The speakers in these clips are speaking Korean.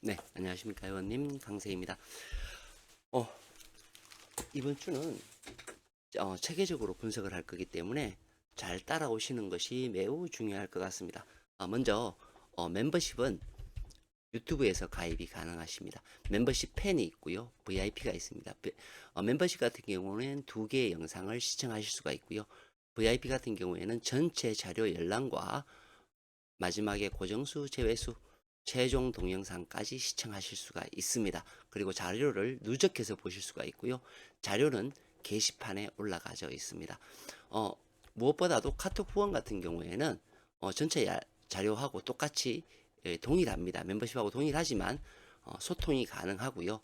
네, 안녕하십니까, 회원님. 강세입니다. 어, 이번 주는 체계적으로 분석을 할 거기 때문에 잘 따라오시는 것이 매우 중요할 것 같습니다. 먼저 멤버십은 유튜브에서 가입이 가능하십니다. 멤버십 팬이 있고요. VIP가 있습니다. 멤버십 같은 경우는 두 개의 영상을 시청하실 수가 있고요. VIP 같은 경우에는 전체 자료 열람과 마지막에 고정수, 제외수, 최종 동영상까지 시청하실 수가 있습니다. 그리고 자료를 누적해서 보실 수가 있고요. 자료는 게시판에 올라가져 있습니다. 어, 무엇보다도 카톡 후원 같은 경우에는 전체 자료하고 똑같이 동일합니다. 멤버십하고 동일하지만 소통이 가능하고요.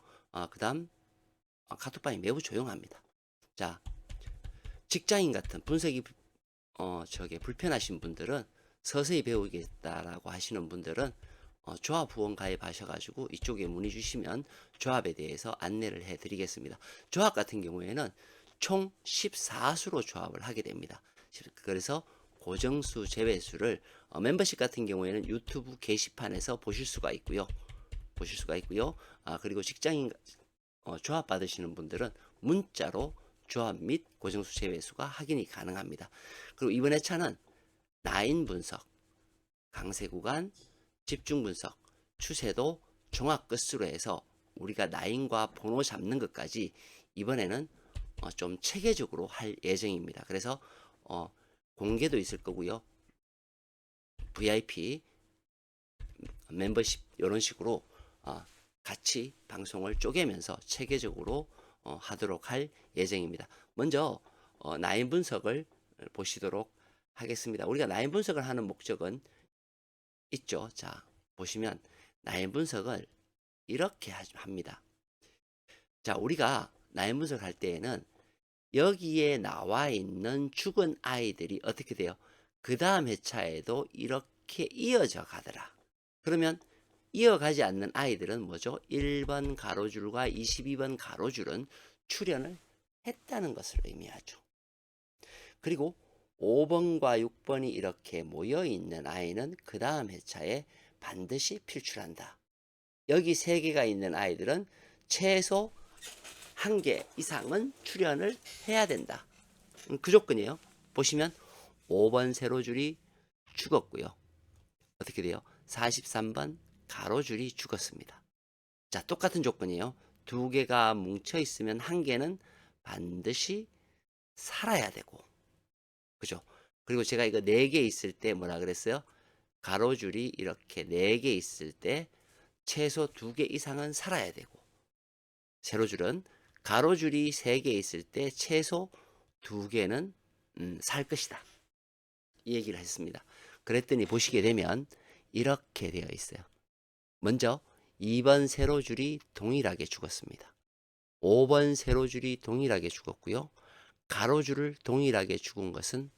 그 다음 카톡방이 매우 조용합니다. 자, 직장인 같은 분석이 불편하신 분들은 서서히 배우겠다라고 하시는 분들은 조합 후원 가입하셔가지고 이쪽에 문의 주시면 조합에 대해서 안내를 해드리겠습니다. 조합 같은 경우에는 총 14수로 조합을 하게 됩니다. 그래서 고정수, 제외수를 멤버십 같은 경우에는 유튜브 게시판에서 보실 수가 있고요. 그리고 직장인 조합 받으시는 분들은 문자로 조합 및 고정수, 제외수가 확인이 가능합니다. 그리고 이번 회차는 라인 분석, 강세 구간, 집중 분석, 추세도 종합 끝으로 해서 우리가 라인과 번호 잡는 것까지 이번에는 좀 체계적으로 할 예정입니다. 그래서 공개도 있을 거고요. VIP, 멤버십 이런 식으로 같이 방송을 쪼개면서 체계적으로 하도록 할 예정입니다. 먼저 라인 분석을 보시도록 하겠습니다. 우리가 라인 분석을 하는 목적은 있죠. 자, 보시면 라인 분석을 이렇게 합니다. 자, 우리가 라인 분석할 때에는 여기에 나와 있는 죽은 아이들이 어떻게 돼요? 그 다음 회차에도 이렇게 이어져 가더라. 그러면 이어가지 않는 아이들은 뭐죠? 1번 가로줄과 22번 가로줄은 출현을 했다는 것을 의미하죠. 그리고 5번과 6번이 이렇게 모여 있는 아이는 그 다음 회차에 반드시 필출한다. 여기 3개가 있는 아이들은 최소 1개 이상은 출현을 해야 된다. 그 조건이에요. 보시면 5번 세로줄이 죽었고요. 어떻게 돼요? 43번 가로줄이 죽었습니다. 자, 똑같은 조건이에요. 2개가 뭉쳐 있으면 1개는 반드시 살아야 되고, 그죠? 그리고 제가 이거 4개 있을 때 뭐라 그랬어요? 가로줄이 이렇게 4개 있을 때 최소 2개 이상은 살아야 되고, 세로줄은 가로줄이 3개 있을 때 최소 2개는 살 것이다. 이 얘기를 했습니다. 그랬더니 보시게 되면 이렇게 되어 있어요. 먼저 2번 세로줄이 동일하게 죽었습니다. 5번 세로줄이 동일하게 죽었고요. 가로줄을 동일하게 죽은 것은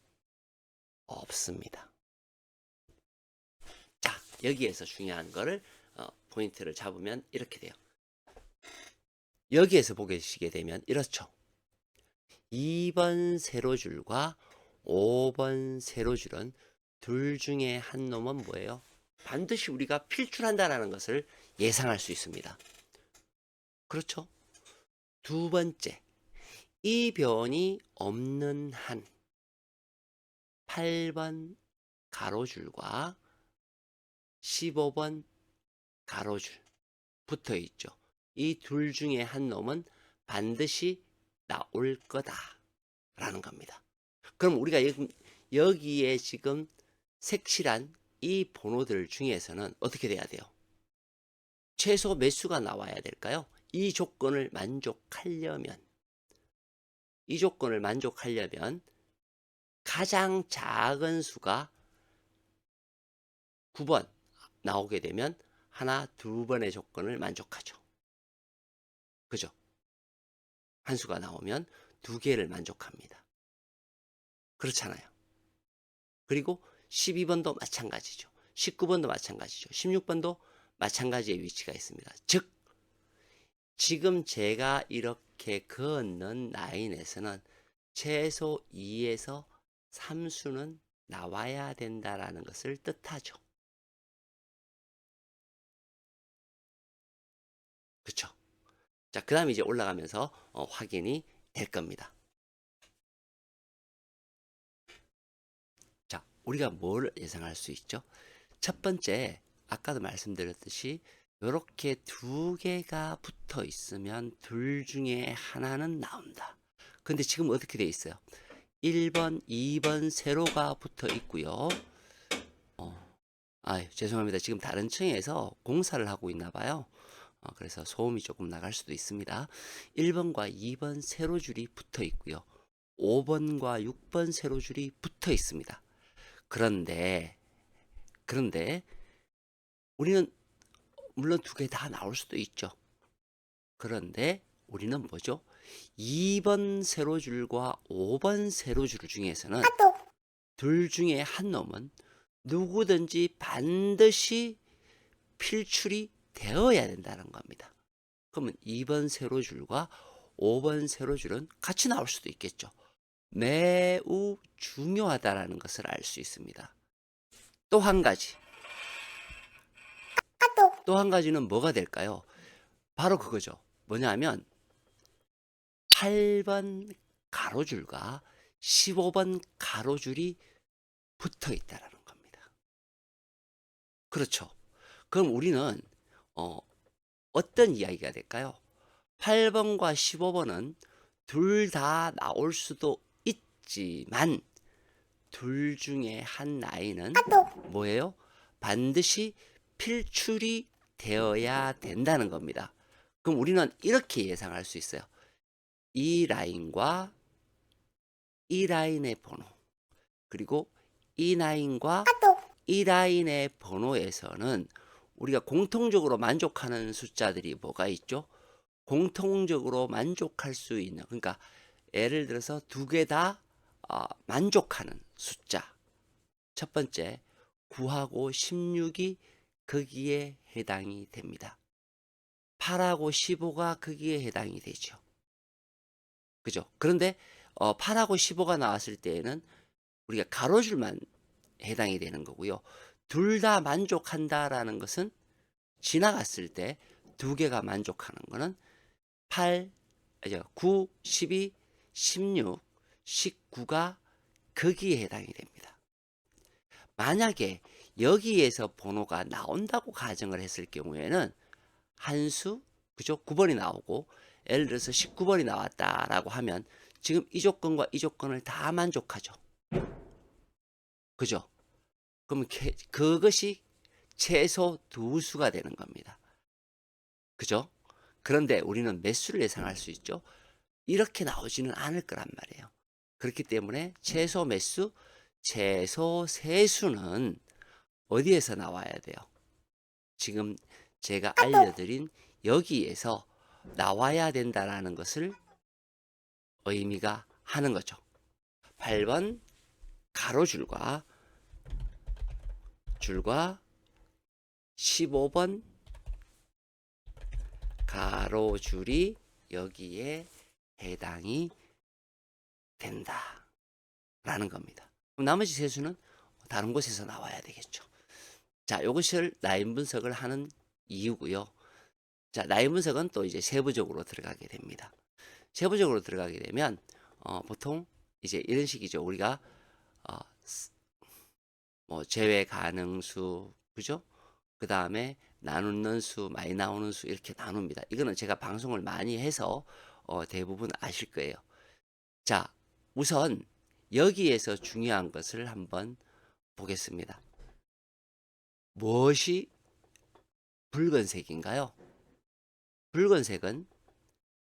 없습니다. 자, 여기에서 중요한 거를 포인트를 잡으면 이렇게 돼요. 여기에서 보시게 되면 이렇죠. 2번 세로줄과 5번 세로줄은 둘 중에 한 놈은 뭐예요? 반드시 우리가 필출한다는 것을 예상할 수 있습니다. 그렇죠? 두 번째, 이 변이 없는 한 8번 가로줄과 15번 가로줄 붙어 있죠. 이 둘 중에 한 놈은 반드시 나올 거다라는 겁니다. 그럼 우리가 여기에 지금 색칠한 이 번호들 중에서는 어떻게 돼야 돼요? 최소 몇 수가 나와야 될까요? 이 조건을 만족하려면 가장 작은 수가 9번 나오게 되면 하나, 두 번의 조건을 만족하죠. 그죠? 한 수가 나오면 2개를 만족합니다. 그렇잖아요. 그리고 12번도 마찬가지죠. 19번도 마찬가지죠. 16번도 마찬가지의 위치가 있습니다. 즉, 지금 제가 이렇게 그었는 라인에서는 최소 2에서 3수는 나와야 된다라는 것을 뜻하죠. 자, 그 다음에 이제 올라가면서 확인이 될 겁니다. 자, 우리가 뭘 예상할 수 있죠? 첫 번째, 아까도 말씀드렸듯이 이렇게 두 개가 붙어 있으면 둘 중에 하나는 나온다. 근데 지금 어떻게 돼 있어요? 1번, 2번 세로가 붙어 있고요. 죄송합니다. 지금 다른 층에서 공사를 하고 있나 봐요. 그래서 소음이 조금 나갈 수도 있습니다. 1번과 2번 세로줄이 붙어 있고요. 5번과 6번 세로줄이 붙어 있습니다. 그런데 우리는 물론 두 개 다 나올 수도 있죠. 그런데 우리는 뭐죠? 2번 세로줄과 5번 세로줄 중에서는 둘 중에 한 놈은 누구든지 반드시 필출이 되어야 된다는 겁니다. 그러면 2번 세로줄과 5번 세로줄은 같이 나올 수도 있겠죠. 매우 중요하다는 것을 알 수 있습니다. 또 한 가지. 또 한 가지는 뭐가 될까요? 바로 그거죠. 뭐냐면 8번 가로줄과 15번 가로줄이 붙어 있다는 겁니다. 그렇죠. 그럼 우리는 어떤 이야기가 될까요? 8번과 15번은 둘 다 나올 수도 있지만 둘 중에 한 라인은 뭐예요? 반드시 필출이 되어야 된다는 겁니다. 그럼 우리는 이렇게 예상할 수 있어요. 이 라인과 이 라인의 번호, 그리고 이 라인과 이 라인의 번호에서는 우리가 공통적으로 만족하는 숫자들이 뭐가 있죠? 공통적으로 만족할 수 있는, 그러니까 예를 들어서 두 개 다 만족하는 숫자. 첫 번째 9하고 16이 거기에 해당이 됩니다. 8하고 15가 거기에 해당이 되죠. 그죠? 그런데 8하고 15가 나왔을 때에는 우리가 가로줄만 해당이 되는 거고요. 둘 다 만족한다라는 것은 지나갔을 때 두 개가 만족하는 거는 8, 9, 12, 16, 19가 거기에 해당이 됩니다. 만약에 여기에서 번호가 나온다고 가정을 했을 경우에는 한 수, 그죠? 9번이 나오고 예를 들어서 19번이 나왔다라고 하면 지금 이 조건과 이 조건을 다 만족하죠. 그죠? 그럼 그것이 최소 두 수가 되는 겁니다. 그죠? 그런데 우리는 몇 수를 예상할 수 있죠? 이렇게 나오지는 않을 거란 말이에요. 그렇기 때문에 최소 몇 수? 최소 세 수는 어디에서 나와야 돼요? 지금 제가 알려드린 여기에서 나와야 된다라는 것을 의미가 하는 거죠. 8번 가로줄과 15번 가로줄이 여기에 해당이 된다라는 겁니다. 그럼 나머지 세 수는 다른 곳에서 나와야 되겠죠. 자, 이것을 라인 분석을 하는 이유고요. 자, 라인 분석은 또 이제 세부적으로 들어가게 됩니다. 세부적으로 들어가게 되면 보통 이제 이런 식이죠. 우리가 뭐 제외 가능수, 그죠? 그 다음에 나누는 수, 많이 나오는 수 이렇게 나눕니다. 이거는 제가 방송을 많이 해서 대부분 아실 거예요. 자, 우선 여기에서 중요한 것을 한번 보겠습니다. 무엇이 붉은색인가요? 붉은색은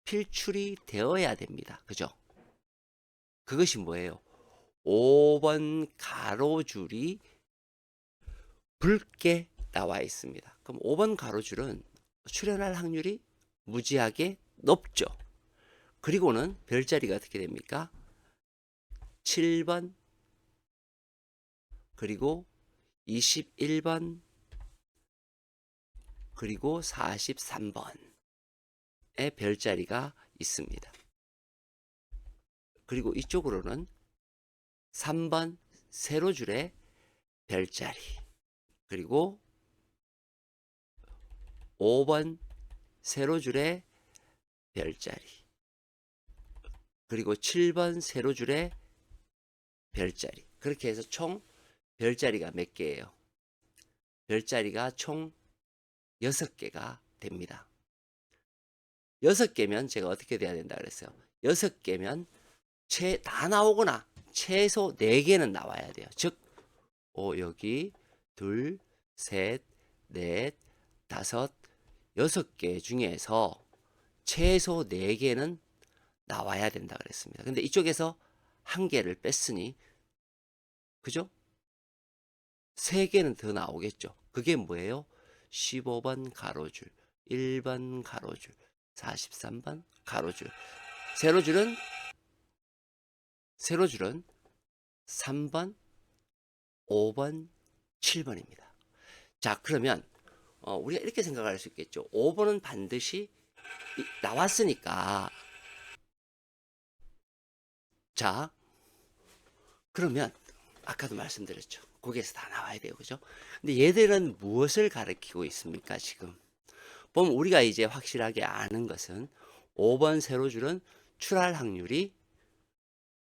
필출이 되어야 됩니다. 그죠? 그것이 뭐예요? 5번 가로줄이 붉게 나와 있습니다. 그럼 5번 가로줄은 출현할 확률이 무지하게 높죠. 그리고는 별자리가 어떻게 됩니까? 7번, 그리고 21번, 그리고 43번의 별자리가 있습니다. 그리고 이쪽으로는 3번 세로줄의 별자리, 그리고 5번 세로줄의 별자리. 그리고 7번 세로줄에 별자리. 그렇게 해서 총 별자리가 몇 개예요? 별자리가 총 6개가 됩니다. 6개면 제가 어떻게 돼야 된다 그랬어요? 6개면 다 나오거나 최소 4개는 나와야 돼요. 즉, 여기 둘, 셋, 넷, 다섯, 6개 중에서 최소 4개는 나와야 된다 그랬습니다. 근데 이쪽에서 1개를 뺐으니, 그죠? 3개는 더 나오겠죠. 그게 뭐예요? 15번 가로줄, 1번 가로줄, 43번 가로줄. 세로줄은 3번, 5번, 7번입니다. 자, 그러면 우리가 이렇게 생각할 수 있겠죠. 5번은 반드시 나왔으니까. 자, 그러면 아까도 말씀드렸죠. 거기에서 다 나와야 돼요. 그죠? 근데 얘들은 무엇을 가리키고 있습니까? 지금 보면 우리가 이제 확실하게 아는 것은 5번 세로줄은 출할 확률이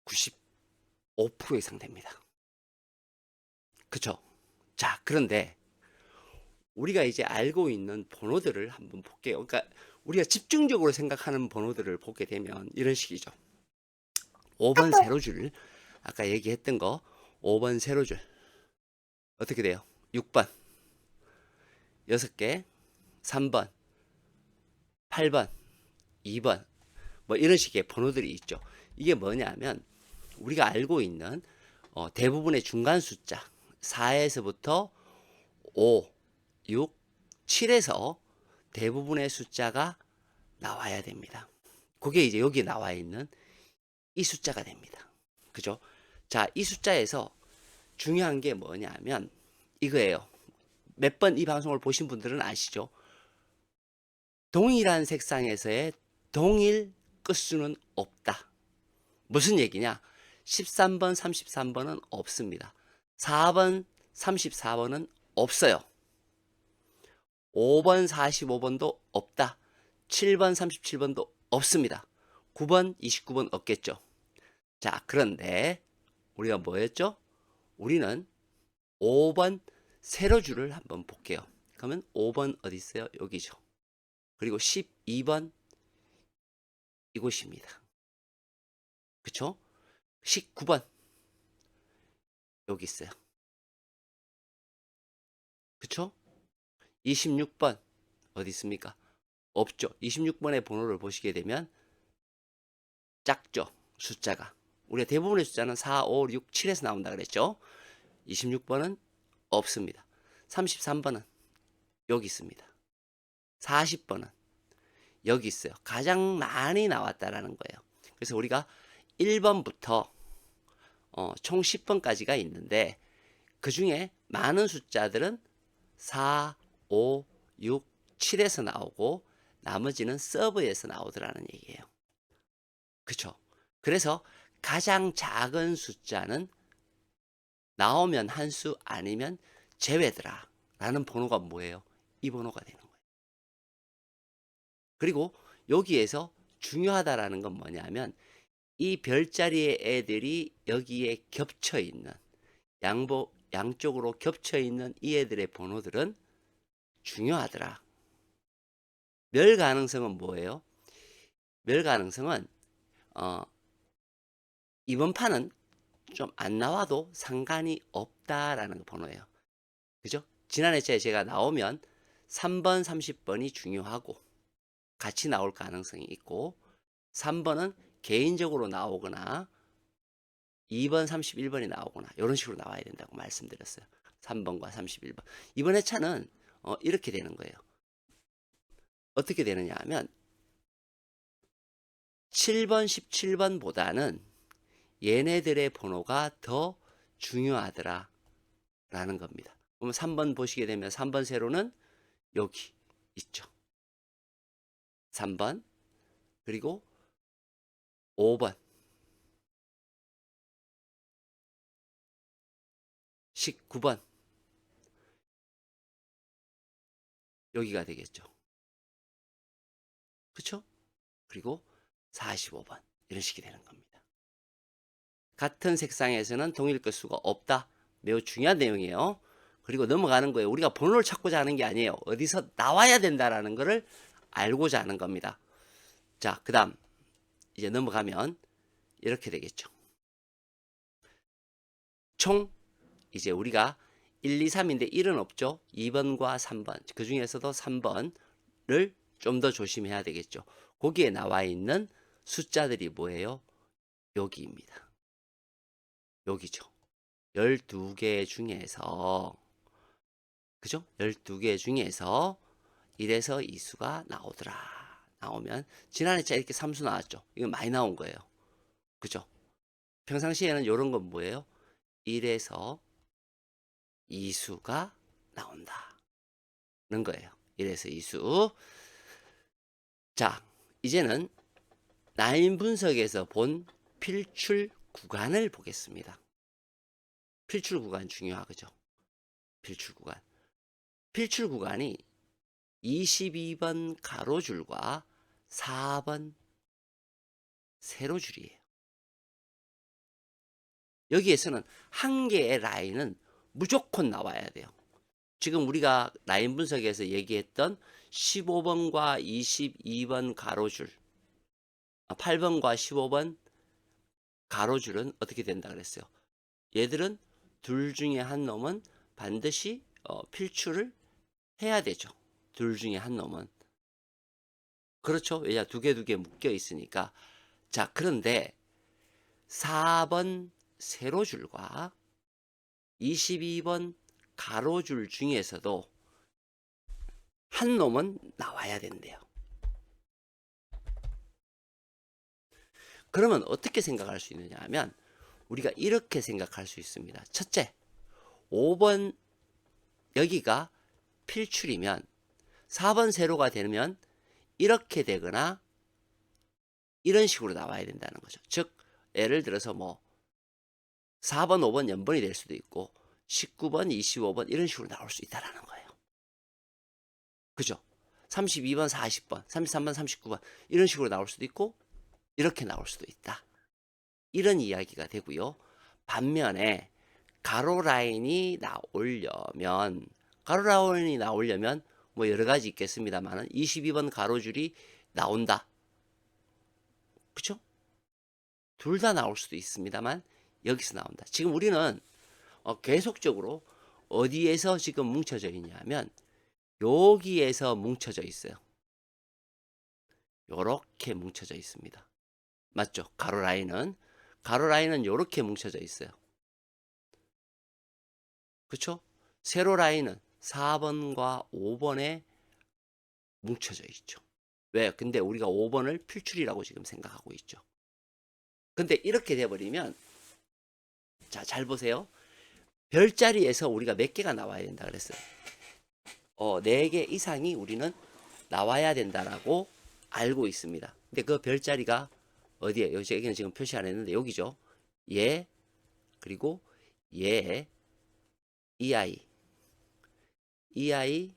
95% 이상 됩니다. 그쵸? 자, 그런데 우리가 이제 알고 있는 번호들을 한번 볼게요. 그러니까 우리가 집중적으로 생각하는 번호들을 보게 되면 이런 식이죠. 5번 세로줄, 아까 얘기했던 거 5번 세로줄 어떻게 돼요? 6번 6개, 3번 8번 2번 뭐 이런 식의 번호들이 있죠. 이게 뭐냐면 우리가 알고 있는 대부분의 중간 숫자 4에서부터 5, 6, 7에서 대부분의 숫자가 나와야 됩니다. 그게 이제 여기 나와 있는 이 숫자가 됩니다. 그죠? 자, 이 숫자에서 중요한 게 뭐냐면 이거예요. 몇 번 이 방송을 보신 분들은 아시죠? 동일한 색상에서의 동일 끝수는 없다. 무슨 얘기냐? 13번, 33번은 없습니다. 4번, 34번은 없어요. 5번, 45번도 없다. 7번, 37번도 없습니다. 9번, 29번 없겠죠. 자, 그런데 우리가 뭐였죠? 우리는 5번 세로줄을 한번 볼게요. 그러면 5번 어디 있어요? 여기죠. 그리고 12번 이곳입니다. 그쵸? 19번 여기 있어요. 그쵸? 26번 어디 있습니까? 없죠. 26번의 번호를 보시게 되면 작죠. 숫자가. 우리가 대부분의 숫자는 4, 5, 6, 7에서 나온다 그랬죠. 26번은 없습니다. 33번은 여기 있습니다. 40번은 여기 있어요. 가장 많이 나왔다라는 거예요. 그래서 우리가 1번부터 총 10번까지가 있는데 그 중에 많은 숫자들은 4, 5, 6, 7에서 나오고 나머지는 서브에서 나오더라는 얘기예요. 그쵸? 그래서 가장 작은 숫자는 나오면 한 수 아니면 제외더라 라는 번호가 뭐예요? 이 번호가 되는 거예요. 그리고 여기에서 중요하다라는 건 뭐냐면 이 별자리의 애들이 여기에 겹쳐 있는 양쪽으로 겹쳐 있는 이 애들의 번호들은 중요하더라. 멸 가능성은 뭐예요? 멸 가능성은 이번 판은 좀 안 나와도 상관이 없다라는 번호예요. 그죠? 지난 회차에 제가 나오면 3번, 30번이 중요하고 같이 나올 가능성이 있고 3번은 개인적으로 나오거나 2번, 31번이 나오거나 이런 식으로 나와야 된다고 말씀드렸어요. 3번과 31번. 이번 회차는 이렇게 되는 거예요. 어떻게 되느냐 하면 7번, 17번보다는 얘네들의 번호가 더 중요하더라 라는 겁니다. 그러면 3번 보시게 되면 3번 세로는 여기 있죠. 3번 그리고 5번 19번 여기가 되겠죠. 그쵸? 그리고 45번 이런 식이 되는 겁니다. 같은 색상에서는 동일 건수가 없다. 매우 중요한 내용이에요. 그리고 넘어가는 거예요. 우리가 번호를 찾고자 하는 게 아니에요. 어디서 나와야 된다라는 것을 알고자 하는 겁니다. 자, 그 다음 이제 넘어가면 이렇게 되겠죠. 총 이제 우리가 1, 2, 3인데 1은 없죠. 2번과 3번. 그 중에서도 3번을 좀 더 조심해야 되겠죠. 거기에 나와 있는 숫자들이 뭐예요? 여기입니다. 여기죠. 12개 중에서 그죠? 12개 중에서 1에서 2수가 나오더라. 나오면 지난해 짜 이렇게 3수 나왔죠. 이건 많이 나온 거예요. 그죠? 평상시에는 이런 건 뭐예요? 1에서 2수가 나온다는 거예요. 1에서 2수. 자, 이제는 라인 분석에서 본 필출 구간을 보겠습니다. 필출 구간 중요하죠. 필출 구간. 필출 구간이 22번 가로줄과 4번 세로줄이에요. 여기에서는 한 개의 라인은 무조건 나와야 돼요. 지금 우리가 라인 분석에서 얘기했던 15번과 22번 가로줄, 8번과 15번 가로줄은 어떻게 된다 그랬어요? 얘들은 둘 중에 한 놈은 반드시 필출을 해야 되죠. 둘 중에 한 놈은. 그렇죠. 왜냐, 두 개 묶여 있으니까. 자, 그런데 4번 세로줄과 22번 가로줄 중에서도 한 놈은 나와야 된대요. 그러면 어떻게 생각할 수 있느냐 하면 우리가 이렇게 생각할 수 있습니다. 첫째, 5번 여기가 필출이면 4번 세로가 되면 이렇게 되거나 이런 식으로 나와야 된다는 거죠. 즉 예를 들어서 뭐 4번, 5번 연번이 될 수도 있고 19번, 25번 이런 식으로 나올 수 있다는 거예요. 그죠? 32번, 40번, 33번, 39번 이런 식으로 나올 수도 있고 이렇게 나올 수도 있다. 이런 이야기가 되고요. 반면에 가로 라인이 나오려면 뭐 여러 가지 있겠습니다만 22번 가로줄이 나온다. 그죠? 둘 다 나올 수도 있습니다만 여기서 나온다. 지금 우리는 계속적으로 어디에서 지금 뭉쳐져 있냐면 여기에서 뭉쳐져 있어요. 요렇게 뭉쳐져 있습니다. 맞죠? 가로 라인은 요렇게 뭉쳐져 있어요. 그렇죠? 세로 라인은 4번과 5번에 뭉쳐져 있죠. 왜? 근데 우리가 5번을 필출이라고 지금 생각하고 있죠. 근데 이렇게 돼버리면 자, 잘 보세요. 별자리에서 우리가 몇 개가 나와야 된다 그랬어요. 4개 이상이 우리는 나와야 된다라고 알고 있습니다. 근데 그 별자리가 어디에? 여기는 지금 표시 안 했는데 여기죠. 얘, 그리고 얘, 이 아이, 이 아이,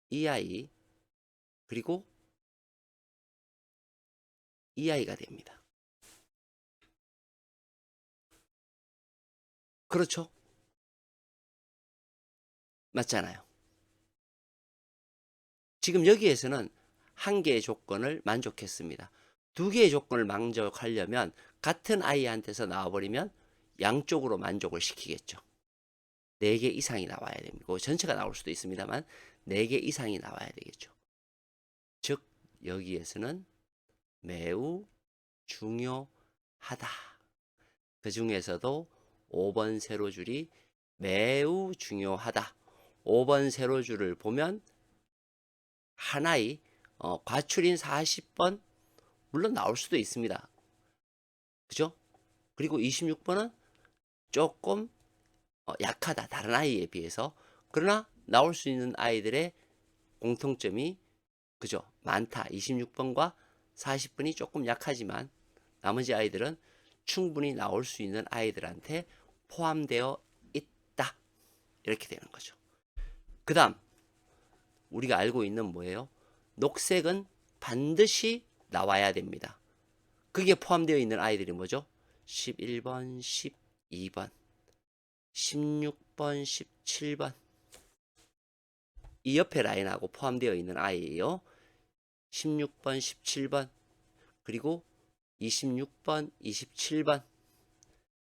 이 아이, 그리고 이 아이가 됩니다. 그렇죠? 맞잖아요. 지금 여기에서는 한 개의 조건을 만족했습니다. 두 개의 조건을 만족하려면 같은 아이한테서 나와버리면 양쪽으로 만족을 시키겠죠. 4개 이상이 나와야 됩니다. 전체가 나올 수도 있습니다만 4개 이상이 나와야 되겠죠. 즉 여기에서는 매우 중요하다. 그 중에서도 5번 세로줄이 매우 중요하다. 5번 세로줄을 보면 하나의 과출인 40번 물론 나올 수도 있습니다. 그죠? 그리고 26번은 조금 약하다. 다른 아이에 비해서. 그러나 나올 수 있는 아이들의 공통점이 그죠? 많다. 26번과 40번이 조금 약하지만 나머지 아이들은 충분히 나올 수 있는 아이들한테 포함되어 있다. 이렇게 되는 거죠. 그 다음 우리가 알고 있는 뭐예요? 녹색은 반드시 나와야 됩니다. 그게 포함되어 있는 아이들이 뭐죠? 11번, 12번, 16번, 17번. 이 옆에 라인하고 포함되어 있는 아이예요. 16번, 17번, 그리고 26번, 27번,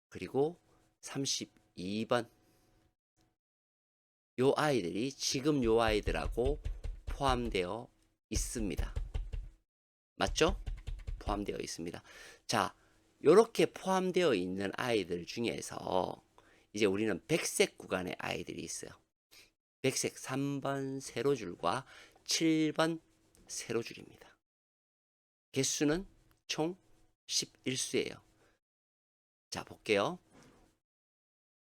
그리고 32번. 요 아이들이 지금 요 아이들하고 포함되어 있습니다. 맞죠? 포함되어 있습니다. 자, 요렇게 포함되어 있는 아이들 중에서 이제 우리는 백색 구간의 아이들이 있어요. 백색 3번 세로줄과 7번 세로줄입니다. 개수는 총 11수예요. 자, 볼게요.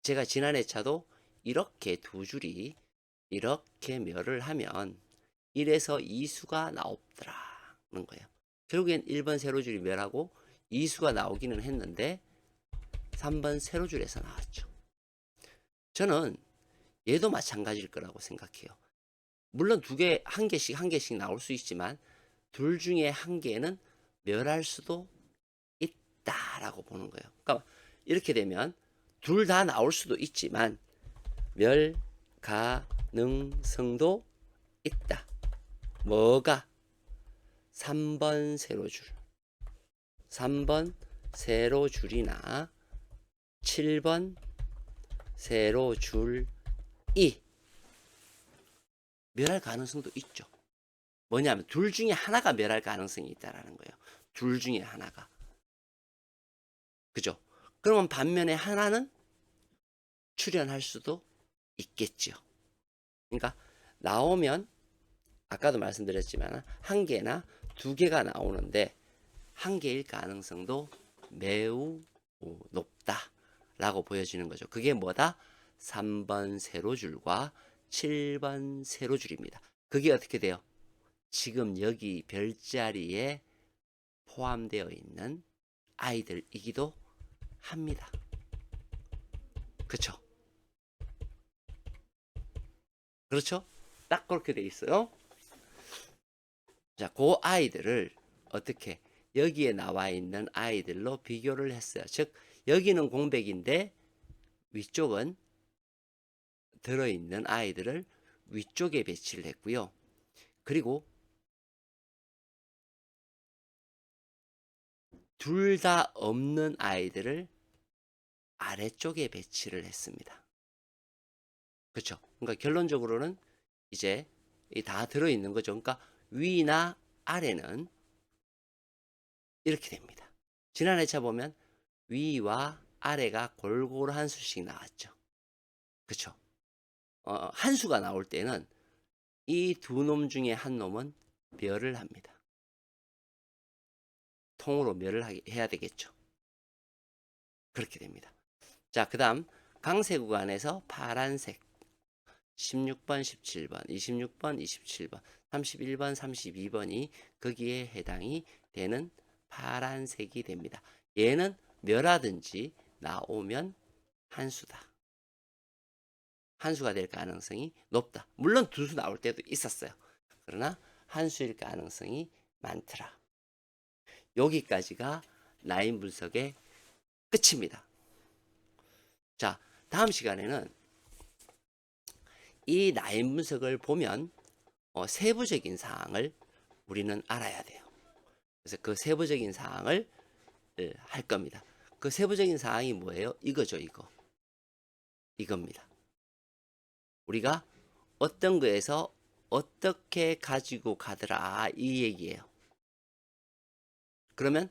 제가 지난해 차도 이렇게 두 줄이 이렇게 멸을 하면 1에서 2수가 나오더라는 거예요. 결국엔 1번 세로줄이 멸하고 2수가 나오기는 했는데 3번 세로줄에서 나왔죠. 저는 얘도 마찬가지일 거라고 생각해요. 물론 한 개씩 나올 수 있지만 둘 중에 한 개는 멸할 수도 있다라고 보는 거예요. 그러니까 이렇게 되면 둘 다 나올 수도 있지만 멸 가능성도 있다. 뭐가? 3번 세로줄, 3번 세로줄이나 7번 세로줄이 멸할 가능성도 있죠. 뭐냐면 둘 중에 하나가 멸할 가능성이 있다라는 거예요. 둘 중에 하나가. 그죠? 그러면 반면에 하나는 출현할 수도 있겠죠. 그러니까 나오면 아까도 말씀드렸지만 한 개나 두 개가 나오는데 한 개일 가능성도 매우 높다라고 보여지는 거죠. 그게 뭐다? 3번 세로줄과 7번 세로줄입니다. 그게 어떻게 돼요? 지금 여기 별자리에 포함되어 있는 아이들이기도 합니다. 그렇죠? 그렇죠? 딱 그렇게 돼 있어요. 자, 그 아이들을 어떻게 여기에 나와 있는 아이들로 비교를 했어요. 즉 여기는 공백인데 위쪽은 들어있는 아이들을 위쪽에 배치를 했고요. 그리고 둘 다 없는 아이들을 아래쪽에 배치를 했습니다. 그렇죠? 그러니까 결론적으로는 이제 다 들어있는 거죠. 그러니까 위나 아래는 이렇게 됩니다. 지난 회차 보면 위와 아래가 골고루 한 수씩 나왔죠. 그렇죠? 한 수가 나올 때는 이 두 놈 중에 한 놈은 멸을 합니다. 통으로 멸을 해야 되겠죠. 그렇게 됩니다. 자, 그 다음 강세 구간에서 파란색 16번, 17번, 26번, 27번, 31번, 32번이 거기에 해당이 되는 파란색이 됩니다. 얘는 멸하든지 나오면 한수다. 한수가 될 가능성이 높다. 물론 두 수 나올 때도 있었어요. 그러나 한수일 가능성이 많더라. 여기까지가 라인 분석의 끝입니다. 자, 다음 시간에는 이 라인 분석을 보면 세부적인 사항을 우리는 알아야 돼요. 그래서 그 세부적인 사항을 할 겁니다. 그 세부적인 사항이 뭐예요? 이거죠, 이겁니다. 우리가 어떤 거에서 어떻게 가지고 가더라 이 얘기예요. 그러면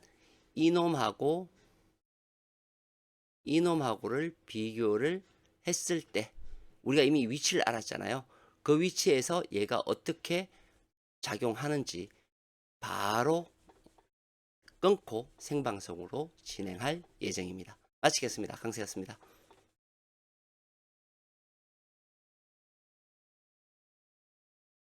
이놈하고를 비교를 했을 때 우리가 이미 위치를 알았잖아요. 그 위치에서 얘가 어떻게 작용하는지 바로 끊고 생방송으로 진행할 예정입니다. 마치겠습니다. 강세였습니다.